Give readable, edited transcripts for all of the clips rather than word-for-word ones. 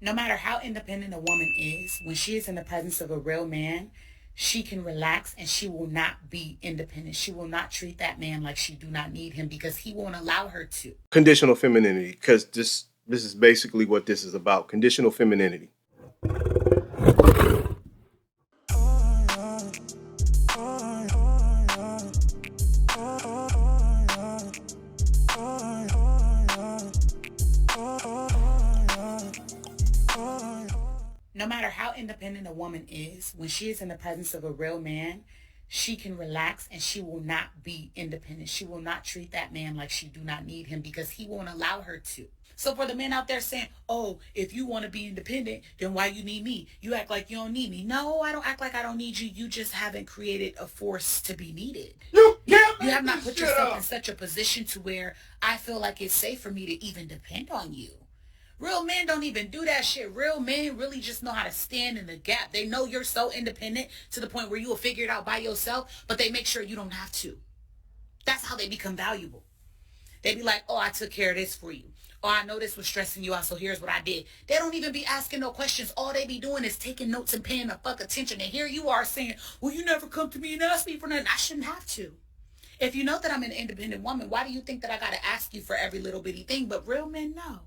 No matter how independent a woman is, when she is in the presence of a real man, she can relax and she will not be independent. She will not treat that man like she do not need him because he won't allow her to. Conditional femininity, because this is basically what this is about. Conditional femininity. No matter how independent a woman is, when she is in the presence of a real man, she can relax and she will not be independent. She will not treat that man like she do not need him because he won't allow her to. So for the men out there saying, oh, if you want to be independent, then why you need me? You act like you don't need me. No, I don't act like I don't need you. You just haven't created a force to be needed. You have not put yourself in such a position to where I feel like it's safe for me to even depend on you. Real men don't even do that shit. Real men really just know how to stand in the gap. They know you're so independent to the point where you will figure it out by yourself, but they make sure you don't have to. That's how they become valuable. They be like, oh, I took care of this for you. Oh, I know this was stressing you out, so here's what I did. They don't even be asking no questions. All they be doing is taking notes and paying the fuck attention. And here you are saying, well, you never come to me and ask me for nothing. I shouldn't have to. If you know that I'm an independent woman, why do you think that I got to ask you for every little bitty thing? But real men know.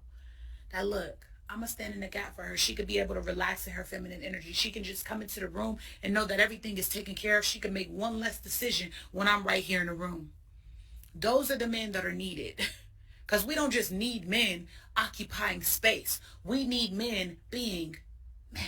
That look, I'm going to stand in the gap for her. She could be able to relax in her feminine energy. She can just come into the room and know that everything is taken care of. She can make one less decision when I'm right here in the room. Those are the men that are needed. Because we don't just need men occupying space. We need men being men.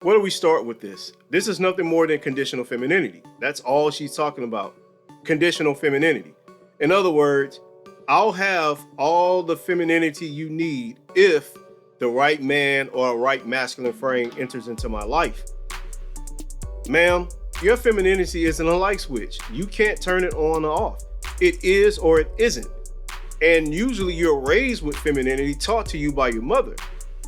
Where do we start with this? This is nothing more than conditional femininity. That's all she's talking about. Conditional femininity. In other words, I'll have all the femininity you need if the right man or a right masculine frame enters into my life. Ma'am, your femininity isn't a light switch. You can't turn it on or off. It is or it isn't. And usually you're raised with femininity taught to you by your mother.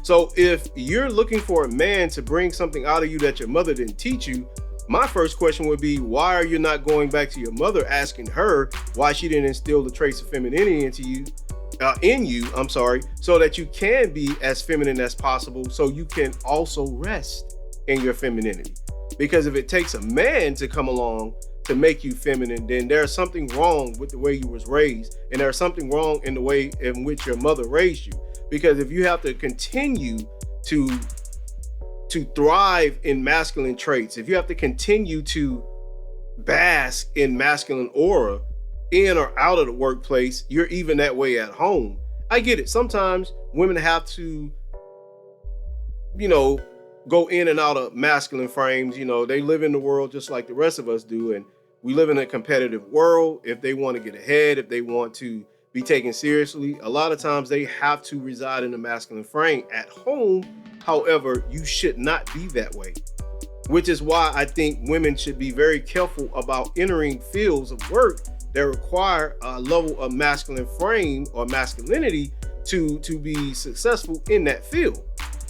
So if you're looking for a man to bring something out of you that your mother didn't teach you, my first question would be, why are you not going back to your mother asking her why she didn't instill the traits of femininity in you, so that you can be as feminine as possible, so you can also rest in your femininity. Because if it takes a man to come along to make you feminine, then there's something wrong with the way you was raised, and there's something wrong in the way in which your mother raised you. Because if you have to continue to thrive in masculine traits, if you have to continue to bask in masculine aura in or out of the workplace, you're even that way at home. I get it. Sometimes women have to, go in and out of masculine frames. They live in the world just like the rest of us do. And we live in a competitive world. If they want to get ahead, if they want to be taken seriously, a lot of times they have to reside in a masculine frame. At home, however, you should not be that way, which is why I think women should be very careful about entering fields of work that require a level of masculine frame or masculinity to be successful in that field.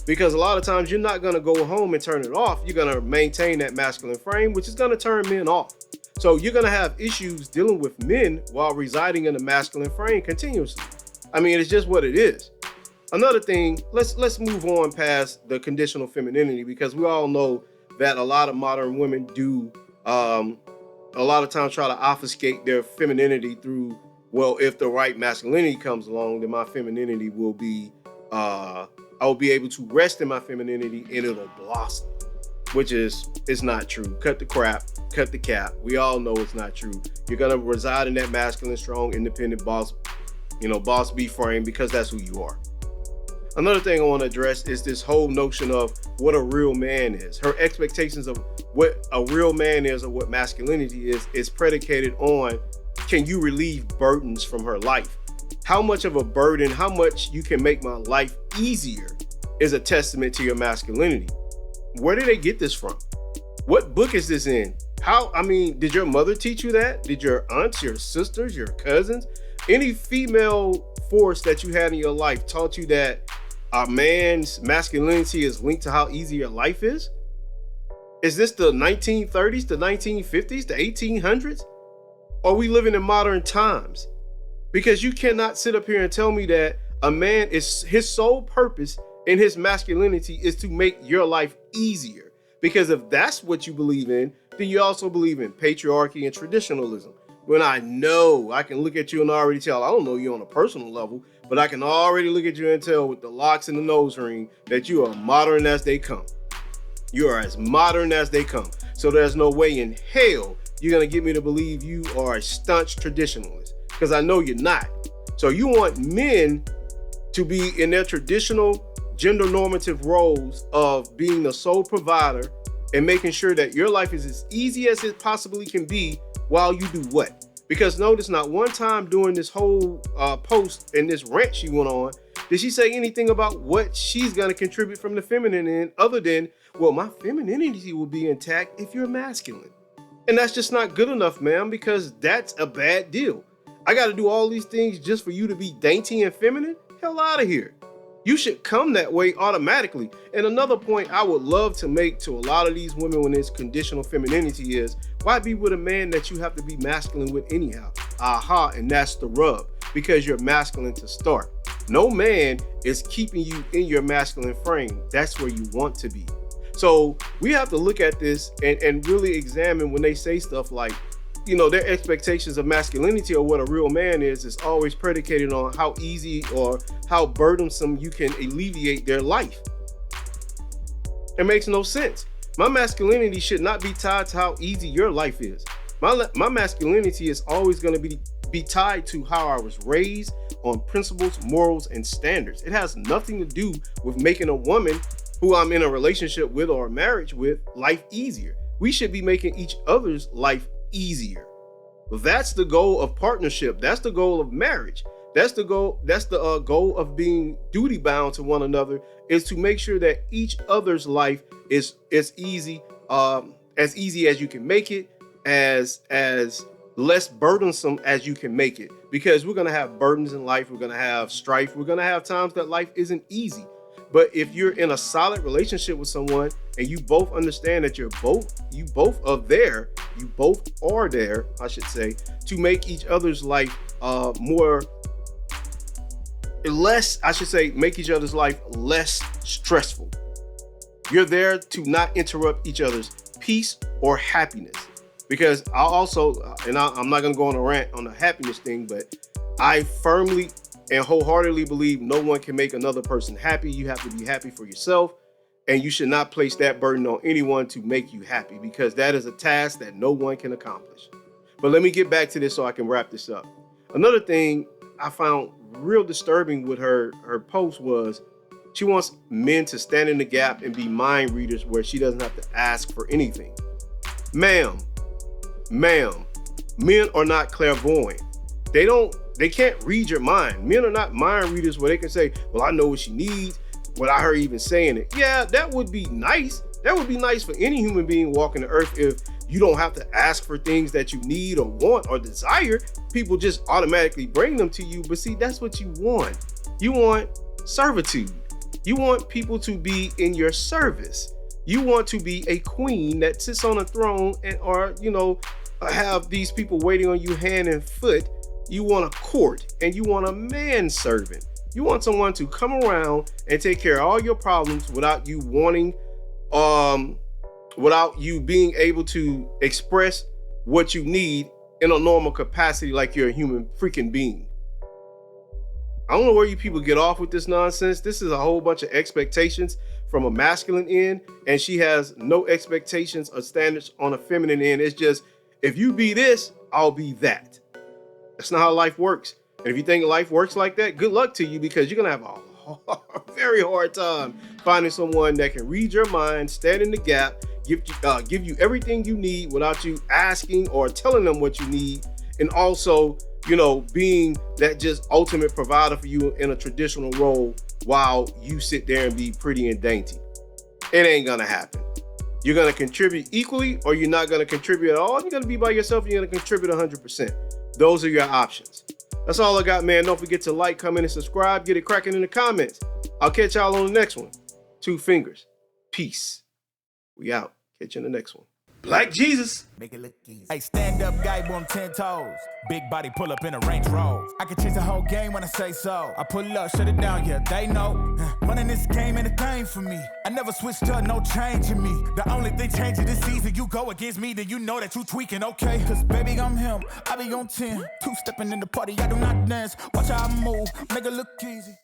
Because a lot of times you're not going to go home and turn it off. You're going to maintain that masculine frame, which is going to turn men off. So you're going to have issues dealing with men while residing in a masculine frame continuously. I mean, it's just what it is. Another thing, let's move on past the conditional femininity, because we all know that a lot of modern women do a lot of times try to obfuscate their femininity through, well, if the right masculinity comes along, then my femininity will be, I will be able to rest in my femininity and it'll blossom, which is not true. Cut the crap, cut the cap. We all know it's not true. You're going to reside in that masculine, strong, independent boss B frame because that's who you are. Another thing I want to address is this whole notion of what a real man is. Her expectations of what a real man is or what masculinity is predicated on, can you relieve burdens from her life? How much of a burden, how much you can make my life easier is a testament to your masculinity. Where did they get this from? What book is this in? Did your mother teach you that? Did your aunts, your sisters, your cousins, any female force that you had in your life taught you that a man's masculinity is linked to how easy your life is? Is this the 1930s, the 1950s, the 1800s? Are we living in modern times? Because you cannot sit up here and tell me that a man his sole purpose in his masculinity is to make your life easier. Because if that's what you believe in, then you also believe in patriarchy and traditionalism. When I can look at you and already tell, I don't know you on a personal level, but I can already look at you and tell with the locks and the nose ring that you are modern as they come. You are as modern as they come. So there's no way in hell you're going to get me to believe you are a staunch traditionalist, because I know you're not. So you want men to be in their traditional gender normative roles of being the sole provider and making sure that your life is as easy as it possibly can be while you do what? Because notice not one time during this whole post and this rant she went on, did she say anything about what she's going to contribute from the feminine end other than, well, my femininity will be intact if you're masculine. And that's just not good enough, ma'am, because that's a bad deal. I got to do all these things just for you to be dainty and feminine? Hell out of here. You should come that way automatically. And another point I would love to make to a lot of these women when it's conditional femininity is, why be with a man that you have to be masculine with anyhow? Aha, and that's the rub, because you're masculine to start. No man is keeping you in your masculine frame. That's where you want to be. So we have to look at this and really examine when they say stuff like, their expectations of masculinity or what a real man is always predicated on how easy or how burdensome you can alleviate their life. It makes no sense. My masculinity should not be tied to how easy your life is. My masculinity is always going to be tied to how I was raised on principles, morals, and standards. It has nothing to do with making a woman who I'm in a relationship with or a marriage with life easier. We should be making each other's life easier. That's the goal of partnership. That's the goal of marriage. That's the goal. That's the goal of being duty bound to one another, is to make sure that each other's life is easy as you can make it, as less burdensome as you can make it. Because we're gonna have burdens in life. We're gonna have strife. We're gonna have times that life isn't easy. But if you're in a solid relationship with someone and you both understand that you both are there, I should say, to make each other's life make each other's life less stressful. You're there to not interrupt each other's peace or happiness. Because I'm not going to go on a rant on the happiness thing, but I firmly and wholeheartedly believe no one can make another person happy. You have to be happy for yourself, and you should not place that burden on anyone to make you happy, because that is a task that no one can accomplish. But let me get back to this so I can wrap this up. Another thing I found real disturbing with her post was she wants men to stand in the gap and be mind readers where she doesn't have to ask for anything. Ma'am, men are not clairvoyant. They can't read your mind. Men are not mind readers where they can say, well, I know what she needs without her even saying it. Yeah, that would be nice. That would be nice for any human being walking the earth if you don't have to ask for things that you need or want or desire. People just automatically bring them to you. But see, that's what you want. You want servitude. You want people to be in your service. You want to be a queen that sits on a throne have these people waiting on you hand and foot. You want a court, and you want a manservant. You want someone to come around and take care of all your problems without you without you being able to express what you need in a normal capacity like you're a human freaking being. I don't know where you people get off with this nonsense. This is a whole bunch of expectations from a masculine end, and she has no expectations or standards on a feminine end. It's just, if you be this, I'll be that. That's not how life works. And if you think life works like that, good luck to you, because you're going to have a very hard time finding someone that can read your mind, stand in the gap, give you everything you need without you asking or telling them what you need, and also, being that just ultimate provider for you in a traditional role while you sit there and be pretty and dainty. It ain't going to happen. You're going to contribute equally, or you're not going to contribute at all. You're going to be by yourself, and you're going to contribute 100%. Those are your options. That's all I got, man. Don't forget to like, comment, and subscribe. Get it cracking in the comments. I'll catch y'all on the next one. 2 fingers. Peace. We out. Catch you in the next one. Black Jesus. Make it look easy. Hey, stand up guy, boom, 10 toes. Big body pull up in a Range Rover. I can change the whole game when I say so. I pull up, shut it down, yeah, they know. Running this game ain't a thing for me. I never switched up, no change in me. The only thing changing this season, you go against me, then you know that you tweaking, okay? Cause baby, I'm him, I be on 10. Two-stepping in the party, I do not dance. Watch how I move, make it look easy.